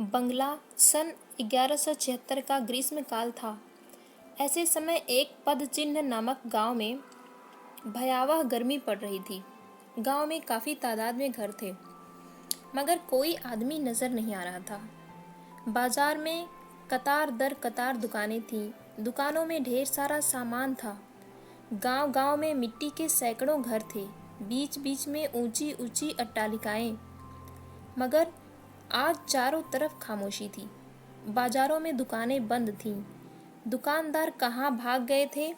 बंगला सन 1176 का ग्रीष्मकाल था। ऐसे समय एक पदचिह्न नामक गांव में भयावह गर्मी पड़ रही थी। गांव में काफ़ी तादाद में घर थे, मगर कोई आदमी नज़र नहीं आ रहा था। बाजार में कतार दर कतार दुकानें थीं। दुकानों में ढेर सारा सामान था। गांव-गांव में मिट्टी के सैकड़ों घर थे, बीच बीच में ऊंची ऊंची अट्टालिकाएं। मगर आज चारों तरफ खामोशी थी। बाजारों में दुकानें बंद थीं। दुकानदार कहाँ भाग गए थे,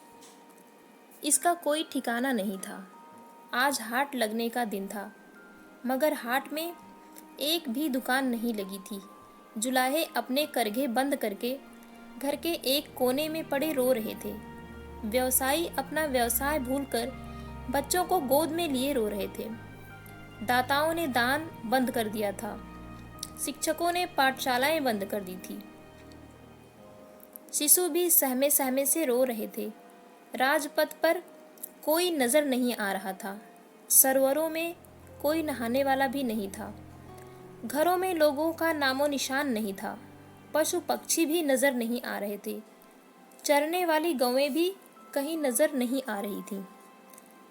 इसका कोई ठिकाना नहीं था। आज हाट लगने का दिन था, मगर हाट में एक भी दुकान नहीं लगी थी। जुलाहे अपने करघे बंद करके घर के एक कोने में पड़े रो रहे थे। व्यवसायी अपना व्यवसाय भूलकर बच्चों को गोद में लिए रो रहे थे। दाताओं ने दान बंद कर दिया था। शिक्षकों ने पाठशालाएं बंद कर दी थी। शिशु भी सहमे सहमे से रो रहे थे। राजपथ पर कोई नजर नहीं आ रहा था। सरोवरों में कोई नहाने वाला भी नहीं था। घरों में लोगों का नामो निशान नहीं था। पशु पक्षी भी नजर नहीं आ रहे थे। चरने वाली गौएं भी कहीं नजर नहीं आ रही थीं।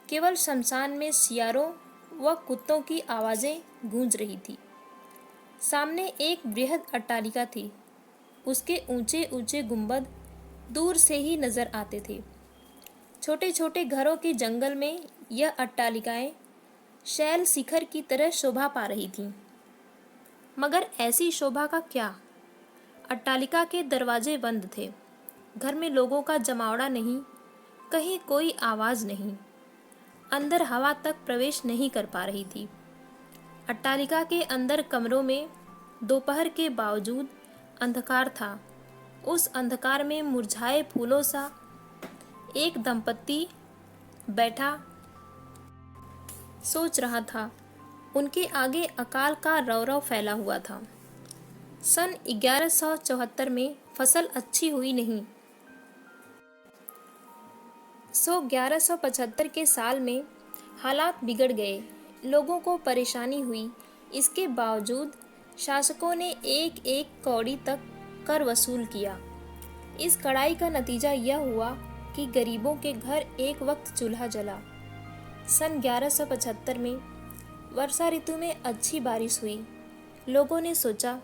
केवल शमशान में सियारों व कुत्तों की आवाजें गूंज रही थी। सामने एक बृहद अट्टालिका थी। उसके ऊंचे ऊंचे गुंबद दूर से ही नजर आते थे। छोटे छोटे घरों के जंगल में यह अट्टालिकाएं शैल शिखर की तरह शोभा पा रही थीं। मगर ऐसी शोभा का क्या? अट्टालिका के दरवाजे बंद थे। घर में लोगों का जमावड़ा नहीं, कहीं कोई आवाज नहीं। अंदर हवा तक प्रवेश नहीं कर पा रही थी। अट्टालिका के अंदर कमरों में दोपहर के बावजूद अंधकार था। उस अंधकार में मुरझाए फूलों सा एक दंपत्ति बैठा सोच रहा था। उनके आगे अकाल का रौरव फैला हुआ था। सन 1174 में फसल अच्छी हुई नहीं। 1175 के साल में हालात बिगड़ गए। लोगों को परेशानी हुई। इसके बावजूद शासकों ने एक एक कौड़ी तक कर वसूल किया। इस कड़ाई का नतीजा यह हुआ कि गरीबों के घर एक वक्त चूल्हा जला। सन 1175 में वर्षा ऋतु में अच्छी बारिश हुई। लोगों ने सोचा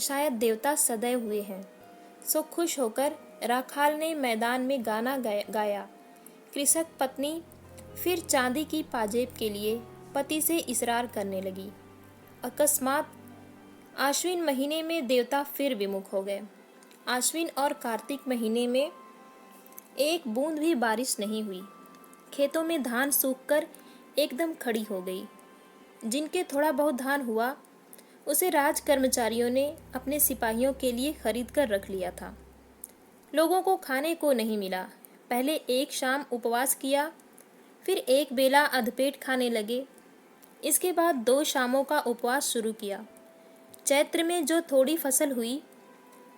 शायद देवता सदय हुए हैं, सो खुश होकर राखाल ने मैदान में गाना गाया। कृषक पत्नी फिर चांदी की पाजेब के लिए पति से इसरार करने लगी। अकस्मात आश्विन महीने में देवता फिर विमुख हो गए। आश्विन और कार्तिक महीने में एक बूंद भी बारिश नहीं हुई। खेतों में धान सूखकर एकदम खड़ी हो गई। जिनके थोड़ा बहुत धान हुआ, उसे राज कर्मचारियों ने अपने सिपाहियों के लिए खरीद कर रख लिया था। लोगों को खाने को नहीं मिला। पहले एक शाम उपवास किया, फिर एक बेला अधपेट खाने लगे। इसके बाद 2 शामों का उपवास शुरू किया। चैत्र में जो थोड़ी फसल हुई,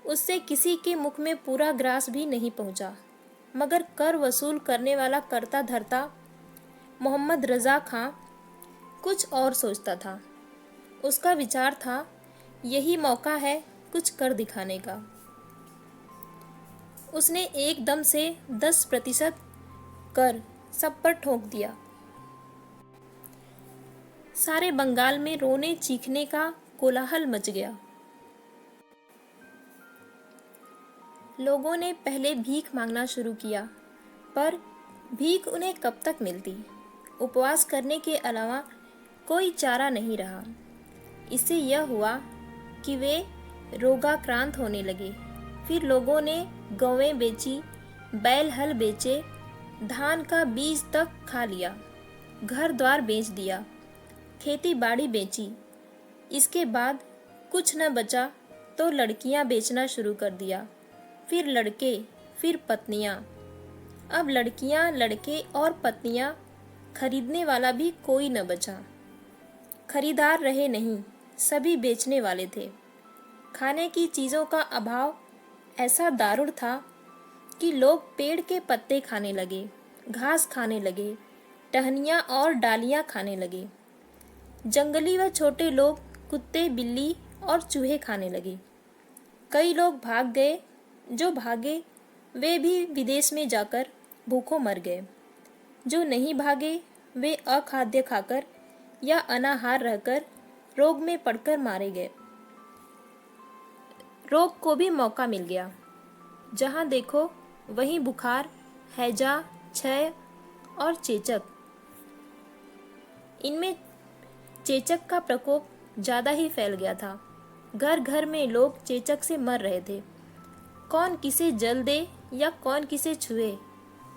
उससे किसी के मुख में पूरा ग्रास भी नहीं पहुंचा। मगर कर वसूल करने वाला करता धरता मोहम्मद रजा खां कुछ और सोचता था। उसका विचार था, यही मौका है कुछ कर दिखाने का। उसने एकदम से 10% कर सब पर ठोक दिया। सारे बंगाल में रोने चीखने का कोलाहल मच गया। लोगों ने पहले भीख मांगना शुरू किया, पर भीख उन्हें कब तक मिलती? उपवास करने के अलावा कोई चारा नहीं रहा। इससे यह हुआ कि वे रोगाक्रांत होने लगे। फिर लोगों ने गौवें बेची, बैल हल बेचे, धान का बीज तक खा लिया, घर द्वार बेच दिया, खेती बाड़ी बेची। इसके बाद कुछ न बचा तो लड़कियां बेचना शुरू कर दिया। फिर लड़के, फिर पत्नियां। अब लड़कियां, लड़के और पत्नियां, खरीदने वाला भी कोई न बचा। खरीदार रहे नहीं, सभी बेचने वाले थे। खाने की चीज़ों का अभाव ऐसा दारुण था कि लोग पेड़ के पत्ते खाने लगे, घास खाने लगे, टहनियाँ और डालियाँ खाने लगे। जंगली व छोटे लोग कुत्ते, बिल्ली और चूहे खाने लगे। कई लोग भाग गए, जो भागे वे भी विदेश में जाकर भूखों मर गए। जो नहीं भागे वे अखाद्य खाकर या अनाहार रहकर रोग में पड़कर मारे गए। रोग को भी मौका मिल गया। जहाँ देखो वहीं बुखार, हैजा, क्षय और चेचक। इनमें चेचक का प्रकोप ज़्यादा ही फैल गया था। घर घर में लोग चेचक से मर रहे थे। कौन किसे जल दे या कौन किसे छुए,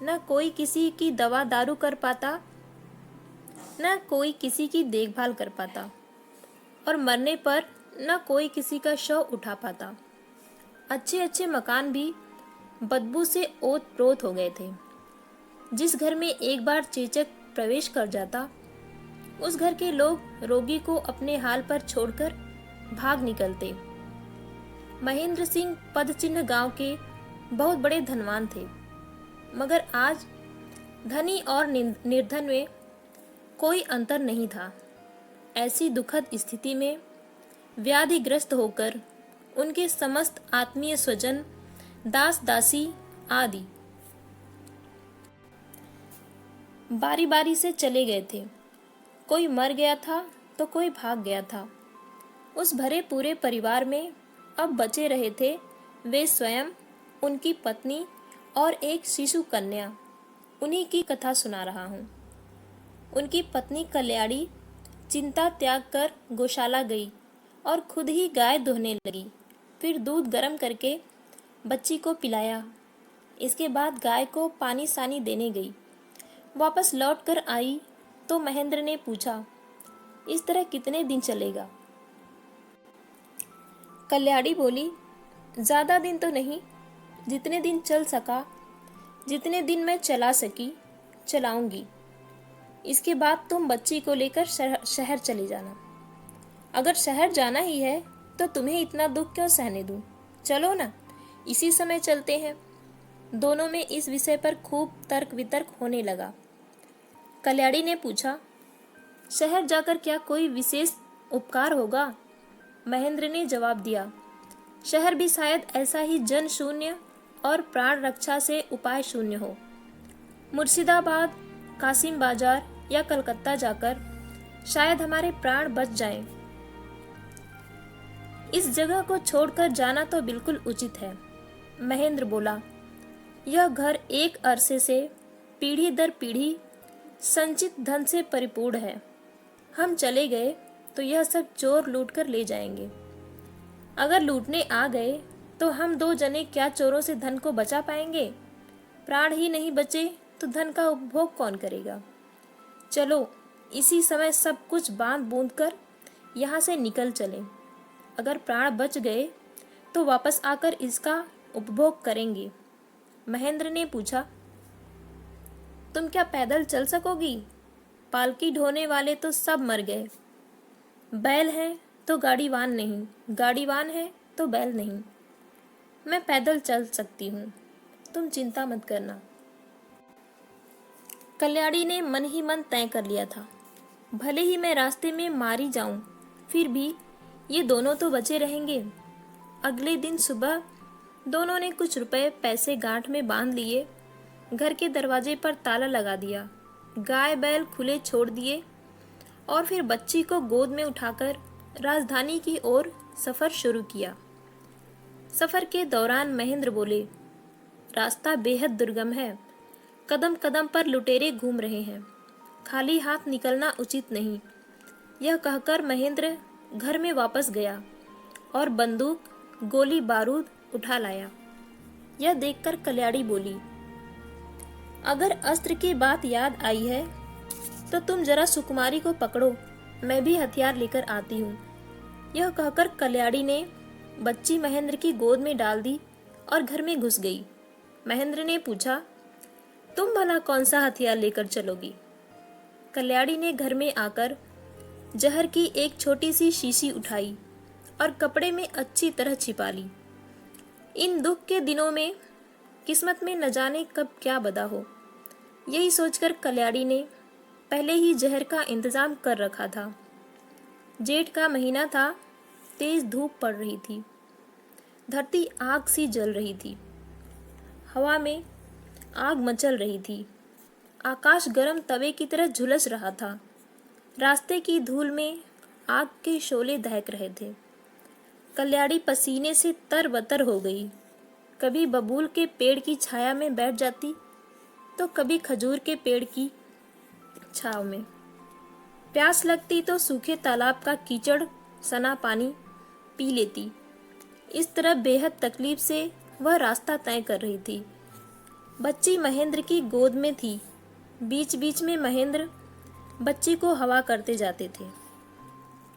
न कोई किसी की दवा दारू कर पाता, न कोई किसी की देखभाल कर पाता, और मरने पर न कोई किसी का शव उठा पाता। अच्छे अच्छे मकान भी बदबू से ओत प्रोत हो गए थे। जिस घर में एक बार चेचक प्रवेश कर जाता, उस घर के लोग रोगी को अपने हाल पर छोड़कर भाग निकलते। महेंद्र सिंह पदचिन्ह गांव के बहुत बड़े धनवान थे, मगर आज धनी और निर्धन में कोई अंतर नहीं था। ऐसी दुखद स्थिति में व्याधिग्रस्त होकर उनके समस्त आत्मीय स्वजन, दास दासी आदि बारी बारी से चले गए थे। कोई मर गया था तो कोई भाग गया था। उस भरे पूरे परिवार में अब बचे रहे थे वे स्वयं, उनकी पत्नी और एक शिशु कन्या। उन्हीं की कथा सुना रहा हूँ। उनकी पत्नी कल्याणी चिंता त्याग कर गौशाला गई और खुद ही गाय दुहने लगी। फिर दूध गर्म करके बच्ची को पिलाया। इसके बाद गाय को पानी सानी देने गई। वापस लौट कर आई तो महेंद्र ने पूछा, इस तरह कितने दिन चलेगा? कल्याणी बोली, ज़्यादा दिन तो नहीं, जितने दिन चल सका, जितने दिन मैं चला सकी चलाऊंगी। इसके बाद तुम बच्ची को लेकर शहर चले जाना। अगर शहर जाना ही है तो तुम्हें इतना दुख क्यों सहने दूं? चलो ना, इसी समय चलते हैं। दोनों में इस विषय पर खूब तर्क वितर्क होने लगा। कल्याणी ने पूछा, शहर जाकर क्या कोई विशेष उपकार होगा? महेंद्र ने जवाब दिया, शहर भी शायद ऐसा ही जन शून्य और प्राण रक्षा से उपाय शून्य हो। मुर्शिदाबाद, कासिम बाजार या कलकत्ता जाकर शायद हमारे प्राण बच जाएं। इस जगह को छोड़कर जाना तो बिल्कुल उचित है। महेंद्र बोला, यह घर एक अरसे से पीढ़ी दर पीढ़ी संचित धन से परिपूर्ण है। हम चले गए तो यह सब चोर लूट कर ले जाएंगे। अगर लूटने आ गए तो हम दो जने क्या चोरों से धन को बचा पाएंगे? प्राण ही नहीं बचे तो धन का उपभोग कौन करेगा? चलो इसी समय सब कुछ बांध बूंद कर यहाँ से निकल चले। अगर प्राण बच गए तो वापस आकर इसका उपभोग करेंगे। महेंद्र ने पूछा, तुम क्या पैदल चल सकोगी? पालकी ढोने वाले तो सब मर गए। बैल है तो गाड़ीवान नहीं, गाड़ीवान है तो बैल नहीं। मैं पैदल चल सकती हूँ, तुम चिंता मत करना। कल्याणी ने मन ही मन तय कर लिया था, भले ही मैं रास्ते में मारी जाऊं, फिर भी ये दोनों तो बचे रहेंगे। अगले दिन सुबह दोनों ने कुछ रुपए पैसे गांठ में बांध लिए, घर के दरवाजे पर ताला लगा दिया, गाय बैल खुले छोड़ दिए और फिर बच्ची को गोद में उठाकर राजधानी की ओर सफ़र शुरू किया। सफ़र के दौरान महेंद्र बोले, रास्ता बेहद दुर्गम है, कदम कदम पर लुटेरे घूम रहे हैं, खाली हाथ निकलना उचित नहीं। यह कहकर महेंद्र घर में वापस गया और बंदूक, गोली बारूद उठा लाया। यह देखकर कल्याणी बोली, अगर अस्त्र की बात याद आई है तो तुम जरा सुकुमारी को पकड़ो, मैं भी हथियार लेकर आती हूँ। यह कहकर कल्याणी ने बच्ची महेंद्र की गोद में डाल दी और घर में घुस गई। महेंद्र ने पूछा, तुम भला कौन सा हथियार लेकर चलोगी? कल्याणी ने घर में आकर जहर की एक छोटी सी शीशी उठाई और कपड़े में अच्छी तरह छिपा ली। इन दुख के दिनों में किस्मत में न जाने कब क्या बदा हो, यही सोचकर कल्याणी ने पहले ही जहर का इंतजाम कर रखा था। जेठ का महीना था, तेज धूप पड़ रही थी। धरती आग सी जल रही थी। हवा में आग मचल रही थी। आकाश गरम तवे की तरह झुलस रहा था। रास्ते की धूल में आग के शोले दहक रहे थे। कल्याणी पसीने से तरबतर हो गई। कभी बबूल के पेड़ की छाया में बैठ जाती तो कभी खजूर के पेड़ की छाव में। प्यास लगती तो सूखे तालाब का कीचड़ सना पानी पी लेती। इस तरह बेहद तकलीफ से वह रास्ता तय कर रही थी। बच्ची महेंद्र की गोद में थी। बीच बीच में महेंद्र बच्ची को हवा करते जाते थे।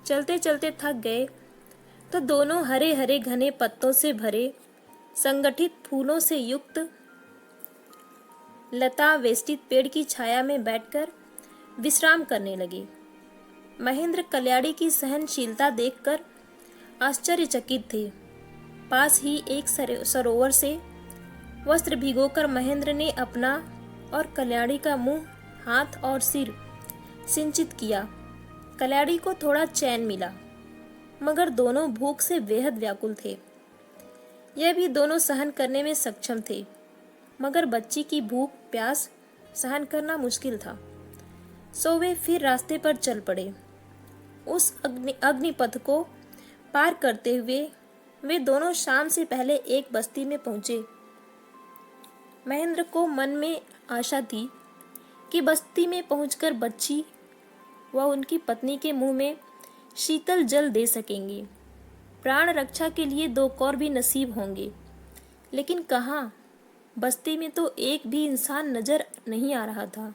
चलते चलते थक गए तो दोनों हरे हरे घने पत्तों से भरे संगठित फूलों से युक्त लता वेष्टित पेड़ की छाया में बैठकर विश्राम करने लगे। महेंद्र कल्याणी की सहनशीलता देखकर आश्चर्यचकित थे। पास ही एक सरोवर से वस्त्र भिगोकर महेंद्र ने अपना और कल्याणी का मुंह, हाथ और सिर सिंचित किया। कल्याणी को थोड़ा चैन मिला, मगर दोनों भूख से बेहद व्याकुल थे। यह भी दोनों सहन करने में सक्षम थे, मगर बच्ची की भूख प्यास सहन करना मुश्किल था। सो वे फिर रास्ते पर चल पड़े। उस अग्निपथ को पार करते हुए वे दोनों शाम से पहले एक बस्ती में पहुंचे। महेंद्र को मन में आशा थी कि बस्ती में पहुंचकर बच्ची व उनकी पत्नी के मुंह में शीतल जल दे सकेंगे। प्राण रक्षा के लिए 2 कौर भी नसीब होंगे। लेकिन कहाँ? बस्ती में तो एक भी इंसान नजर नहीं आ रहा था।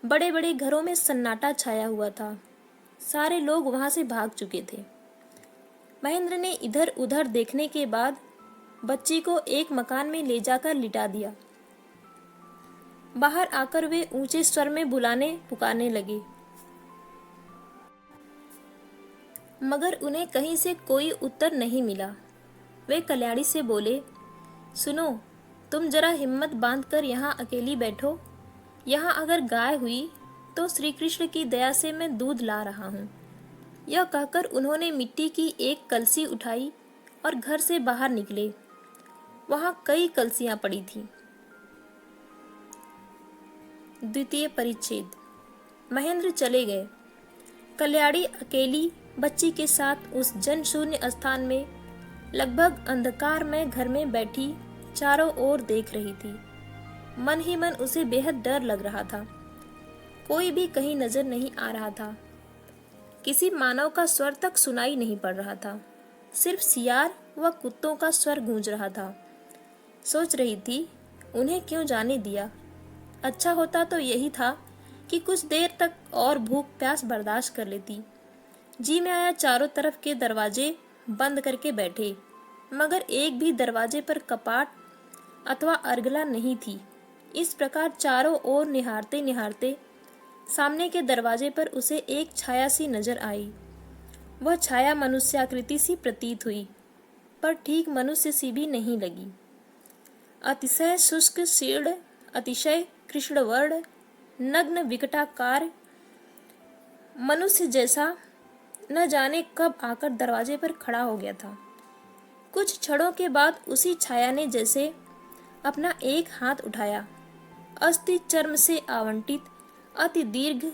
बड़े बड़े घरों में सन्नाटा छाया हुआ था। सारे लोग वहां से भाग चुके थे। महेंद्र ने इधर उधर देखने के बाद बच्ची को एक मकान में ले जाकर लिटा दिया। बाहर आकर वे ऊंचे स्वर में पुकारने लगे, मगर उन्हें कहीं से कोई उत्तर नहीं मिला। वे कल्याणी से बोले, सुनो, तुम जरा हिम्मत बांधकर यहाँ अकेली बैठो। यहाँ अगर गाय हुई तो श्री कृष्ण की दया से मैं दूध ला रहा हूँ। यह कहकर उन्होंने मिट्टी की एक कलसी उठाई और घर से बाहर निकले। वहाँ कई कलसियां पड़ी थीं। द्वितीय परिच्छेद। महेंद्र चले गए। कल्याणी अकेली बच्ची के साथ उस जनशून्य स्थान में लगभग अंधकारमय घर में बैठी चारों ओर देख रही थी। मन ही मन उसे बेहद डर लग रहा था। कोई भी कहीं नजर नहीं आ रहा था। किसी मानव का स्वर तक सुनाई नहीं पड़ रहा था। सिर्फ सियार व कुत्तों का स्वर गूंज रहा था। सोच रही थी, उन्हें क्यों जाने दिया। अच्छा होता तो यही था कि कुछ देर तक और भूख प्यास बर्दाश्त कर लेती। जी में आया चारों तरफ के दरवाजे बंद करके बैठे, मगर एक भी दरवाजे पर कपाट अथवा अर्गला नहीं थी। इस प्रकार चारों ओर निहारते निहारते सामने के दरवाजे पर उसे एक छाया सी नजर आई। वह छाया मनुष्याकृति सी प्रतीत हुई, पर ठीक मनुष्य सी भी नहीं लगी। अतिशय शुष्क शीर्ण, अतिशय कृष्ण वर्ण, नग्न विकटाकार, मनुष्य जैसा न जाने कब आकर दरवाजे पर खड़ा हो गया था। कुछ क्षणों के बाद उसी छाया ने जैसे अपना एक हाथ उठाया। अस्थि चर्म से आवंटित अति दीर्घ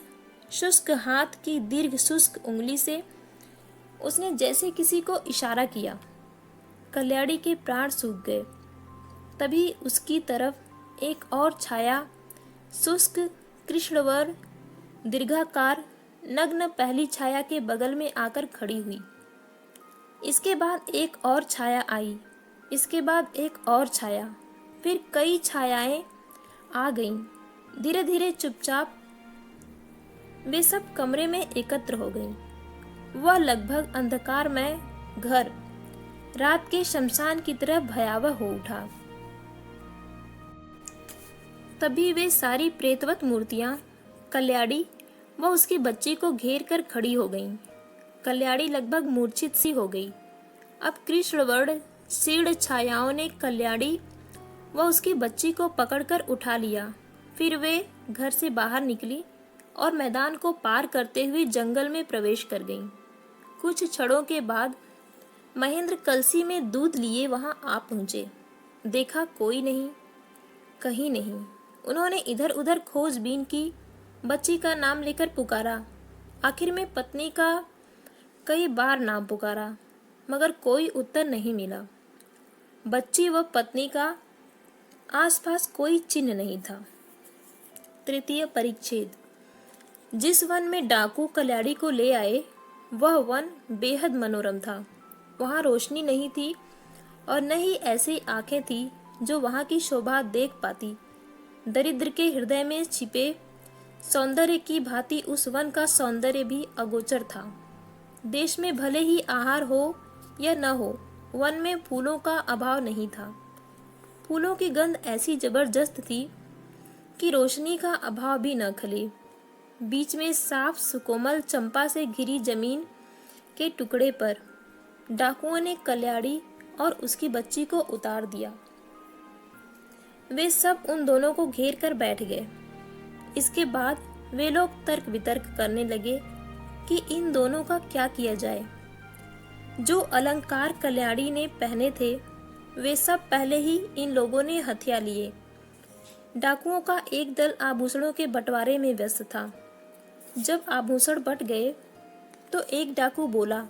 शुष्क हाथ की दीर्घ शुष्क उंगली से उसने जैसे किसी को इशारा किया। कल्याणी के प्राण सूख गए। तभी उसकी तरफ एक और छाया शुष्क कृष्णवर्ण दीर्घाकार नग्न पहली छाया के बगल में आकर खड़ी हुई। इसके बाद एक और छाया आई। इसके बाद एक और छाया, फिर कई छायाएं आ गईं। धीरे धीरे चुपचाप वे सब कमरे में एकत्र हो गईं। वह लगभग अंधकारमय घर रात के शमशान की तरह भयावह हो उठा। तभी वे सारी प्रेतवत मूर्तियां कल्याणी व उसकी बच्ची को घेर कर खड़ी हो गईं। कल्याणी लगभग मूर्छित सी हो गई। अब कृष्णवर्ण शीर्ण छायाओं ने कल्याणी व उसकी बच्ची को पकड़कर उठा लिया। फिर वे घर से बाहर निकली और मैदान को पार करते हुए जंगल में प्रवेश कर गईं। कुछ क्षणों के बाद महेंद्र कलसी में दूध लिए वहां आ पहुंचे। देखा कोई नहीं, कहीं नहीं। उन्होंने इधर उधर खोजबीन की, बच्ची का नाम लेकर पुकारा। आखिर में पत्नी का कई बार नाम पुकारा, मगर कोई उत्तर नहीं मिला। बच्ची व पत्नी का आसपास कोई चिन्ह नहीं था। तृतीय परिच्छेद। जिस वन में डाकू कल्याणी को ले आए, वह वन बेहद मनोरम था। वहाँ रोशनी नहीं थी और न ही ऐसी आंखें थी जो वहाँ की शोभा देख पाती। दरिद्र के हृदय में छिपे सौंदर्य की भांति उस वन का सौंदर्य भी अगोचर था। देश में भले ही आहार हो या न हो, वन में फूलों का अभाव नहीं था। फूलों की गंध ऐसी जबरदस्त थी कि रोशनी का अभाव भी न खले। बीच में साफ सुकोमल चंपा से घिरी जमीन के टुकड़े पर डाकुओं ने कल्याणी और उसकी बच्ची को उतार दिया। वे सब उन दोनों को घेर कर बैठ गए। इसके बाद वे लोग तर्क वितर्क करने लगे कि इन दोनों का क्या किया जाए। जो अलंकार कल्याणी ने पहने थे, वे सब पहले ही इन लोगों ने हथिया लिए। डाकुओं का एक दल आभूषणों के बंटवारे में व्यस्त था। जब आभूषण बट गए तो एक डाकू बोला,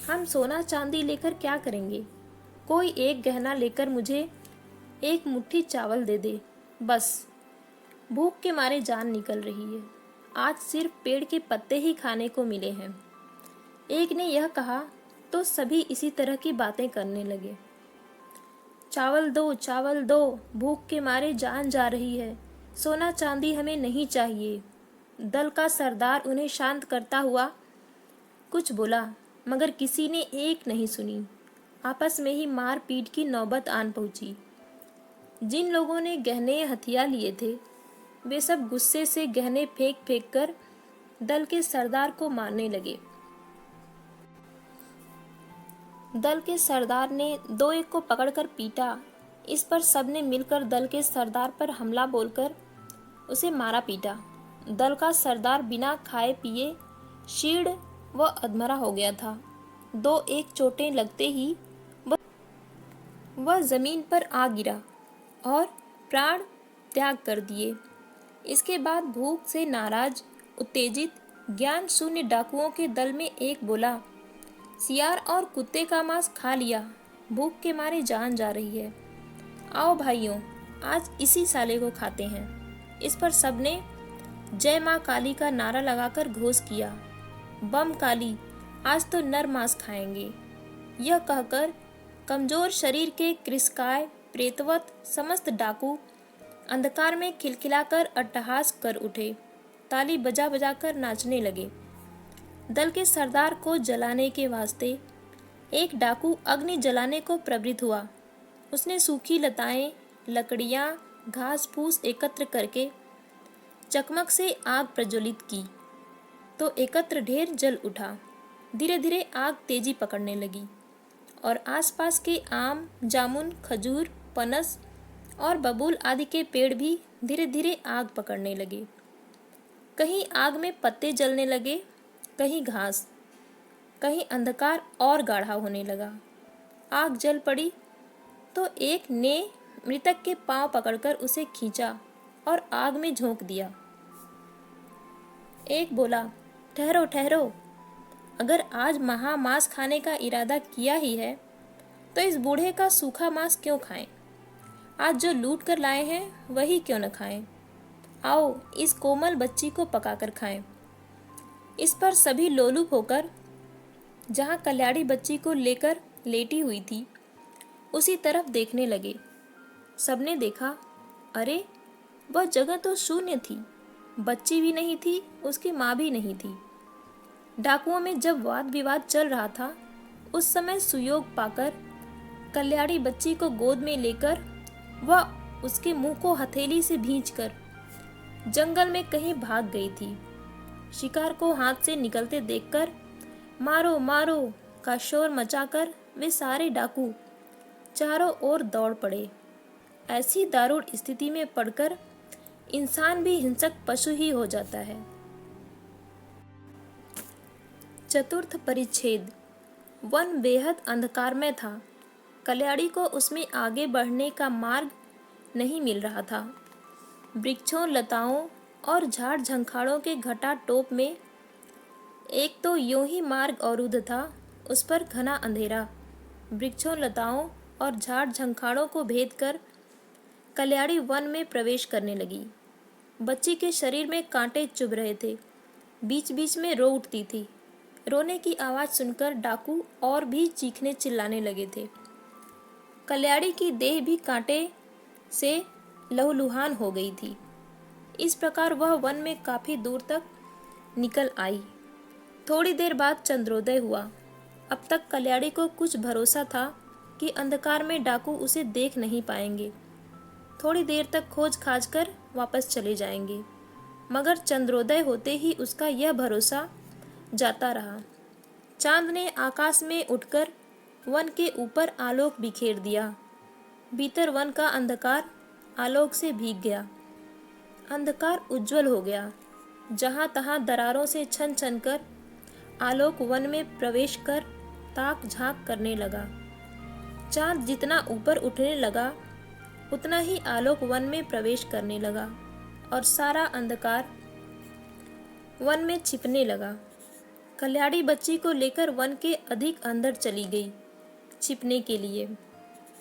हम सोना चांदी लेकर क्या करेंगे? कोई एक गहना लेकर मुझे एक मुट्ठी चावल दे दे, बस। भूख के मारे जान निकल रही है। आज सिर्फ पेड़ के पत्ते ही खाने को मिले हैं। एक ने यह कहा तो सभी इसी तरह की बातें करने लगे। चावल दो, भूख के मारे जान जा रही है। सोना चांदी हमें नहीं चाहिए। दल का सरदार उन्हें शांत करता हुआ कुछ बोला, मगर किसी ने एक नहीं सुनी। आपस में ही मार पीट की नौबत आन पहुंची। जिन लोगों ने गहने हथिया लिए थे, वे सब गुस्से से गहने फेंक फेंक कर दल के सरदार को मारने लगे। दल के सरदार ने दो एक को पकड़कर पीटा। इस पर सबने मिलकर दल के सरदार पर हमला बोलकर उसे मारा पीटा। दल का सरदार बिना खाए पिए शीर्ण व अधमरा हो गया था। दो एक चोटें लगते ही वह जमीन पर आ गिरा और प्राण त्याग कर दिए। इसके बाद भूख से नाराज, उत्तेजित, ज्ञान शून्य डाकुओं के दल में एक बोला, सियार और कुत्ते का मांस खा लिया, भूख के मारे जान जा रही है। आओ भाइयों, आज इसी साले को खाते हैं। इस पर सबने जय माँ काली का नारा लगाकर घोष किया, बम काली, आज तो नर मांस खाएंगे। यह कहकर कमजोर शरीर के कृशकाय प्रेतवत समस्त डाकू अंधकार में खिलखिलाकर अट्टहास कर उठे, ताली बजा बजा कर नाचने लगे। दल के सरदार को जलाने के वास्ते एक डाकू अग्नि जलाने को प्रवृत्त हुआ। उसने सूखी लताएं, लकड़ियां, घास फूस एकत्र करके चकमक से आग प्रज्वलित की तो एकत्र ढेर जल उठा। धीरे धीरे आग तेजी पकड़ने लगी और आसपास के आम, जामुन, खजूर, पनस और बबूल आदि के पेड़ भी धीरे धीरे आग पकड़ने लगे। कहीं आग में पत्ते जलने लगे, कहीं घास, कहीं अंधकार और गाढ़ा होने लगा। आग जल पड़ी तो एक ने मृतक के पांव पकड़कर उसे खींचा और आग में झोंक दिया। एक बोला, ठहरो ठहरो, अगर आज महामांस खाने का इरादा किया ही है तो इस बूढ़े का सूखा मांस क्यों खाएं? आज जो लूट कर लाए हैं वही क्यों न खाएं? आओ इस कोमल बच्ची को पकाकर खाएं। इस पर सभी लोलुप होकर जहां कल्याणी बच्ची को लेकर लेटी हुई थी उसी तरफ देखने लगे। सबने देखा, अरे वह जगह तो शून्य थी। बच्ची भी नहीं थी, उसकी माँ भी नहीं थी। डाकुओं में जब वाद विवाद चल रहा था, उस समय सुयोग पाकर कल्याणी बच्ची को गोद में लेकर वह उसके मुंह को हथेली से भींचकर जंगल में कहीं भाग गई थी। शिकार को हाथ से निकलते देखकर मारो मारो का शोर मचाकर वे सारे डाकू चारों ओर दौड़ पड़े। ऐसी दारुण स्थिति में पड़कर इंसान भी हिंसक पशु ही हो जाता है। चतुर्थ परिच्छेद। वन बेहद अंधकारमय था। कल्याणी को उसमें आगे बढ़ने का मार्ग नहीं मिल रहा था। वृक्षों, लताओं और झाड़ झंखाड़ों के घटा टोप में एक तो यूं ही मार्ग अवरुद्ध था, उस पर घना अंधेरा। वृक्षों, लताओं और झाड़ झंखाड़ों को भेद कर कल्याणी वन में प्रवेश करने लगी। बच्ची के शरीर में कांटे चुभ रहे थे, बीच बीच में रो उठती थी। रोने की आवाज़ सुनकर डाकू और भी चीखने चिल्लाने लगे थे। कल्याणी की देह भी कांटे से लहूलुहान हो गई थी। इस प्रकार वह वन में काफ़ी दूर तक निकल आई। थोड़ी देर बाद चंद्रोदय हुआ। अब तक कल्याणी को कुछ भरोसा था कि अंधकार में डाकू उसे देख नहीं पाएंगे, थोड़ी देर तक खोज खाज कर वापस चले जाएंगे। मगर चंद्रोदय होते ही उसका यह भरोसा जाता रहा। चांद ने आकाश में उठकर वन के ऊपर आलोक बिखेर दिया। भीतर वन का अंधकार आलोक से भीग गया। अंधकार उज्जवल हो गया। जहाँ तहाँ दरारों से छन छन कर आलोक वन में प्रवेश कर ताक झांक करने लगा। चांद जितना ऊपर उठने लगा, उतना ही आलोक वन में प्रवेश करने लगा और सारा अंधकार वन में छिपने लगा। कल्याणी बच्ची को लेकर वन के अधिक अंदर चली गई छिपने के लिए।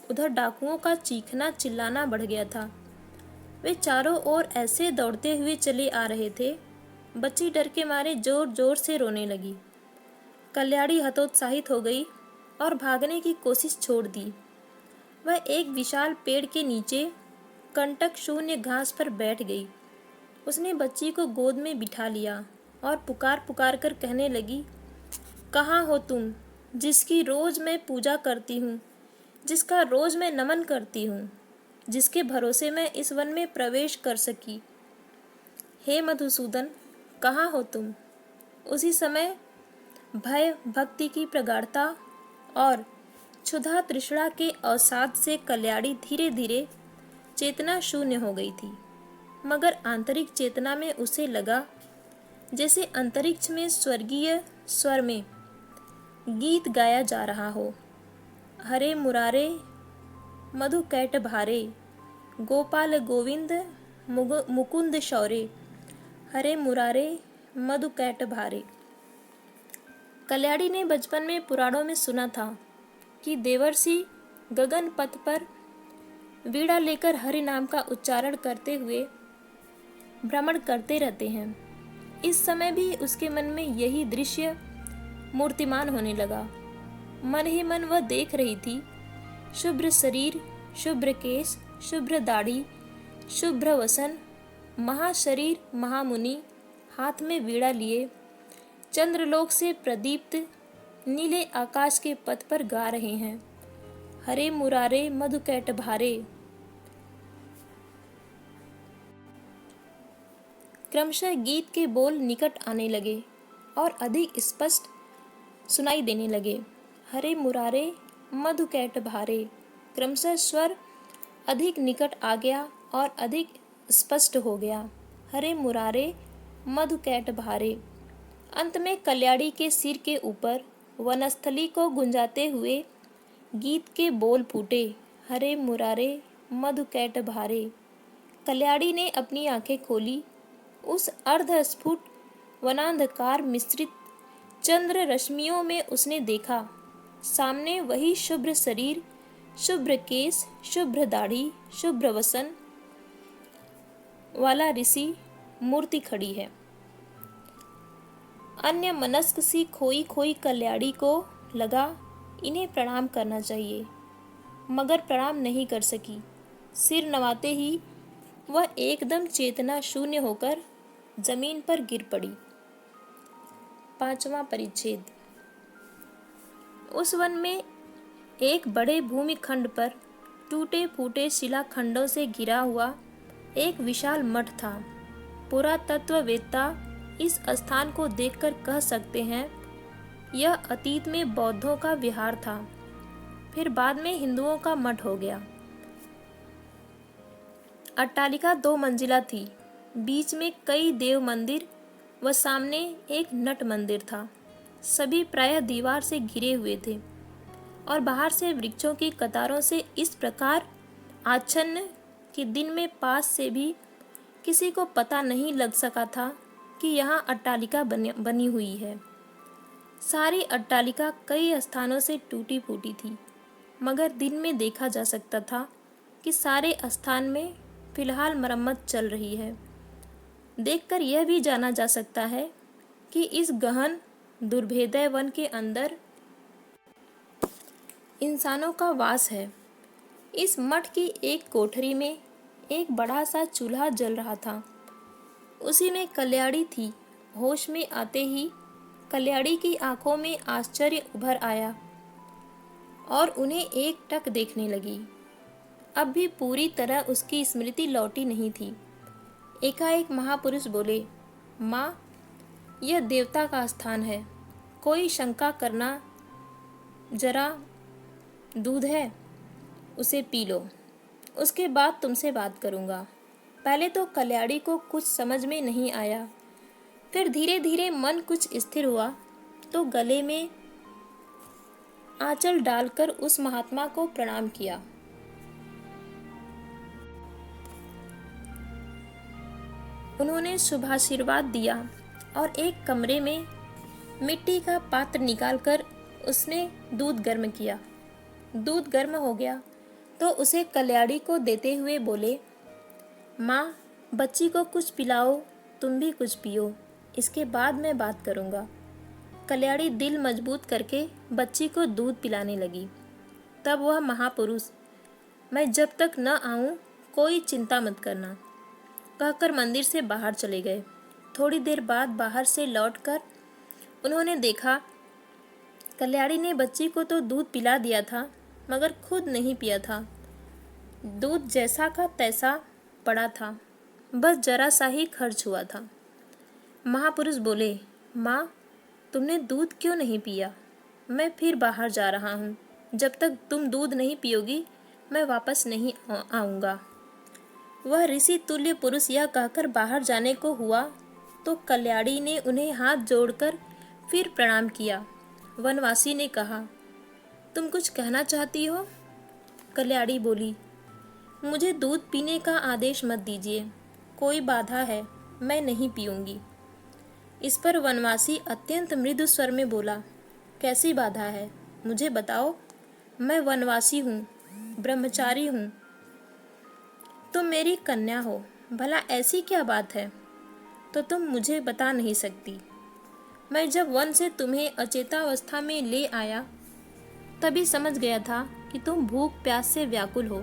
उधर डाकुओं का चीखना चिल्लाना बढ़ गया था। वे चारों ओर ऐसे दौड़ते हुए चले आ रहे थे। बच्ची डर के मारे जोर जोर से रोने लगी। कल्याणी हतोत्साहित हो गई और भागने की कोशिश छोड़ दी। वह एक विशाल पेड़ के नीचे कंटक शून्य घास पर बैठ गई। उसने बच्ची को गोद में बिठा लिया और पुकार पुकार कर कहने लगी, कहाँ हो तुम, जिसकी रोज मैं पूजा करती हूँ, जिसका रोज मैं नमन करती हूँ, जिसके भरोसे मैं इस वन में प्रवेश कर सकी। हे मधुसूदन, कहाँ हो तुम? उसी समय भय, भक्ति की प्रगाढ़ता और क्षुधा तृष्णा के अवसाद से कल्याणी धीरे धीरे चेतना शून्य हो गई थी। मगर आंतरिक चेतना में उसे लगा जैसे अंतरिक्ष में स्वर्गीय स्वर में गीत गाया जा रहा हो। हरे मुरारे मधु कैट भारे, गोपाल गोविंद मुकुंद शौरे, हरे मुरारे मधु कैट भारे। कल्याणी ने बचपन में पुराणों में सुना था कि देवर्षि गगन पथ पर वीणा लेकर हरि नाम का उच्चारण करते हुए भ्रमण करते रहते हैं। इस समय भी उसके मन में यही दृश्य मूर्तिमान होने लगा। मन ही मन वह देख रही थी, शुभ्र शरीर, शुभ्र केश, शुभ्र दाढ़ी, शुभ्र वसन, महाशरीर महामुनि हाथ में वीणा लिए चंद्रलोक से प्रदीप्त नीले आकाश के पथ पर गा रहे हैं, हरे मुरारे मधु कैट भारे। क्रमशः गीत के बोल निकट आने लगे और अधिक स्पष्ट सुनाई देने लगे। हरे मुरारे मधु कैट भारे। क्रमशः स्वर अधिक निकट आ गया और अधिक स्पष्ट हो गया। हरे मुरारे मधु कैट भारे। अंत में कल्याणी के सिर के ऊपर वनस्थली को गुंजाते हुए गीत के बोल फूटे, हरे मुरारे मधु कैट भारे। कल्याणी ने अपनी आंखें खोली। उस अर्धस्फुट वनांधकार मिश्रित चंद्र रश्मियों में उसने देखा, सामने वही शुभ्र शरीर, शुभ्र केश, शुभ्र दाढ़ी, शुभ्र वसन वाला ऋषि मूर्ति खड़ी है। अन्य मनस्क सी खोई खोई कल्याणी को लगा इन्हें प्रणाम करना चाहिए, मगर प्रणाम नहीं कर सकी। सिर नवाते ही वह एकदम चेतना शून्य होकर जमीन पर गिर पड़ी। 5वां परिच्छेद। उस वन में एक बड़े भूमिखंड पर टूटे फूटे शिलाखंडों से घिरा हुआ एक विशाल मठ था। पुरातत्ववेत्ता इस स्थान को देखकर कह सकते हैं यह अतीत में बौद्धों का विहार था, फिर बाद में हिंदुओं का मठ हो गया। अट्टालिका 2 मंजिला थी। बीच में कई देव मंदिर व सामने एक नट मंदिर था। सभी प्रायः दीवार से घिरे हुए थे और बाहर से वृक्षों की कतारों से इस प्रकार आच्छन्न कि दिन में पास से भी किसी को पता नहीं लग सका था कि यहाँ अट्टालिका बनी हुई है। सारी अट्टालिका कई स्थानों से टूटी फूटी थी, मगर दिन में देखा जा सकता था कि सारे स्थान में फिलहाल मरम्मत चल रही है। देखकर यह भी जाना जा सकता है कि इस गहन दुर्भेद्य वन के अंदर इंसानों का वास है। इस मठ की एक कोठरी में एक बड़ा सा चूल्हा जल रहा था। उसी में कल्याणी थी। होश में आते ही कल्याणी की आंखों में आश्चर्य उभर आया और उन्हें एक टक देखने लगी। अब भी पूरी तरह उसकी स्मृति लौटी नहीं थी। एकाएक महापुरुष बोले, माँ, यह देवता का स्थान है, कोई शंका करना, जरा दूध है, उसे पी लो, उसके बाद तुमसे बात करूँगा। पहले तो कल्याणी को कुछ समझ में नहीं आया, फिर धीरे धीरे मन कुछ स्थिर हुआ तो गले में आंचल डालकर उस महात्मा को प्रणाम किया। उन्होंने शुभाशीर्वाद दिया और एक कमरे में मिट्टी का पात्र निकालकर उसने दूध गर्म किया। दूध गर्म हो गया तो उसे कल्याणी को देते हुए बोले, माँ, बच्ची को कुछ पिलाओ, तुम भी कुछ पियो, इसके बाद मैं बात करूँगा। कल्याणी दिल मजबूत करके बच्ची को दूध पिलाने लगी। तब वह महापुरुष, मैं जब तक न आऊँ कोई चिंता मत करना, कहकर मंदिर से बाहर चले गए। थोड़ी देर बाद बाहर से लौटकर उन्होंने देखा कल्याणी ने बच्ची को तो दूध पिला दिया था, मगर खुद नहीं पिया था। दूध जैसा का तैसा पड़ा था, बस जरा सा ही खर्च हुआ था। महापुरुष बोले, माँ, तुमने दूध क्यों नहीं पिया? मैं फिर बाहर जा रहा हूँ, जब तक तुम दूध नहीं पियोगी मैं वापस नहीं आऊँगा। वह ऋषि तुल्य पुरुष यह कहकर बाहर जाने को हुआ तो कल्याणी ने उन्हें हाथ जोड़कर फिर प्रणाम किया। वनवासी ने कहा, तुम कुछ कहना चाहती हो? कल्याणी बोली, मुझे दूध पीने का आदेश मत दीजिए, कोई बाधा है, मैं नहीं पीऊँगी। इस पर वनवासी अत्यंत मृदु स्वर में बोला, कैसी बाधा है, मुझे बताओ, मैं वनवासी हूँ, ब्रह्मचारी हूँ, तुम मेरी कन्या हो, भला ऐसी क्या बात है तो तुम मुझे बता नहीं सकती? मैं जब वन से तुम्हें अचेतावस्था में ले आया तभी समझ गया था कि तुम भूख प्यास से व्याकुल हो।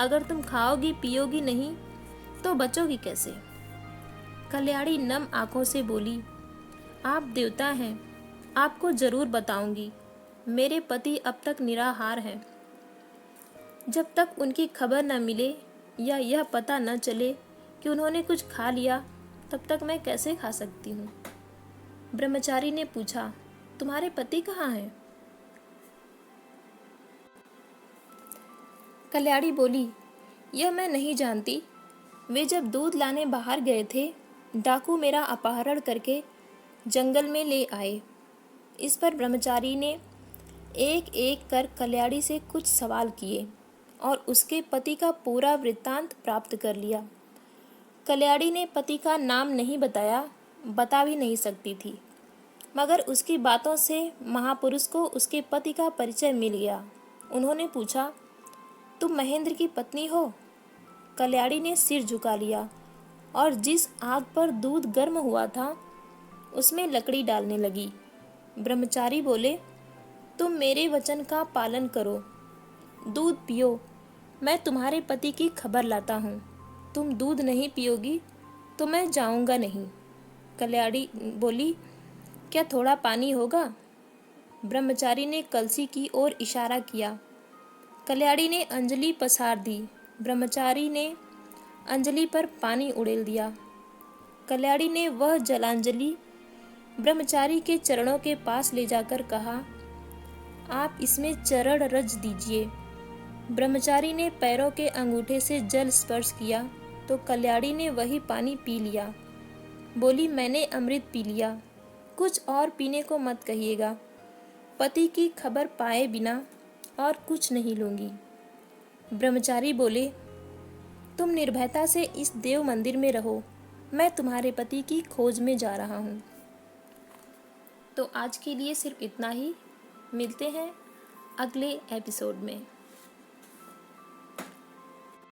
अगर तुम खाओगी पियोगी नहीं तो बचोगी कैसे? कल्याणी नम आंखों से बोली, आप देवता हैं, आपको जरूर बताऊंगी। मेरे पति अब तक निराहार हैं। जब तक उनकी खबर न मिले या यह पता न चले कि उन्होंने कुछ खा लिया, तब तक मैं कैसे खा सकती हूँ? ब्रह्मचारी ने पूछा, तुम्हारे पति कहाँ हैं? कल्याणी बोली, यह मैं नहीं जानती। वे जब दूध लाने बाहर गए थे, डाकू मेरा अपहरण करके जंगल में ले आए। इस पर ब्रह्मचारी ने एक एक कर कल्याणी से कुछ सवाल किए और उसके पति का पूरा वृत्तांत प्राप्त कर लिया। कल्याणी ने पति का नाम नहीं बताया, बता भी नहीं सकती थी, मगर उसकी बातों से महापुरुष को उसके पति का परिचय मिल गया। उन्होंने पूछा, तुम महेंद्र की पत्नी हो? कल्याणी ने सिर झुका लिया और जिस आग पर दूध गर्म हुआ था उसमें लकड़ी डालने लगी। ब्रह्मचारी बोले, तुम मेरे वचन का पालन करो, दूध पियो, मैं तुम्हारे पति की खबर लाता हूँ। तुम दूध नहीं पियोगी तो मैं जाऊँगा नहीं। कल्याणी बोली, क्या थोड़ा पानी होगा? ब्रह्मचारी ने कलसी की ओर इशारा किया। कल्याणी ने अंजलि पसार दी। ब्रह्मचारी ने अंजलि पर पानी उड़ेल दिया। कल्याणी ने वह जलांजलि ब्रह्मचारी के चरणों के पास ले जाकर कहा, आप इसमें चरण रज दीजिए। ब्रह्मचारी ने पैरों के अंगूठे से जल स्पर्श किया तो कल्याणी ने वही पानी पी लिया। बोली, मैंने अमृत पी लिया। कुछ और पीने को मत कहिएगा। पति की खबर पाए बिना और कुछ नहीं लूँगी। ब्रह्मचारी बोले, तुम निर्भयता से इस देव मंदिर में रहो, मैं तुम्हारे पति की खोज में जा रहा हूँ। तो आज के लिए सिर्फ इतना ही। मिलते हैं अगले एपिसोड में।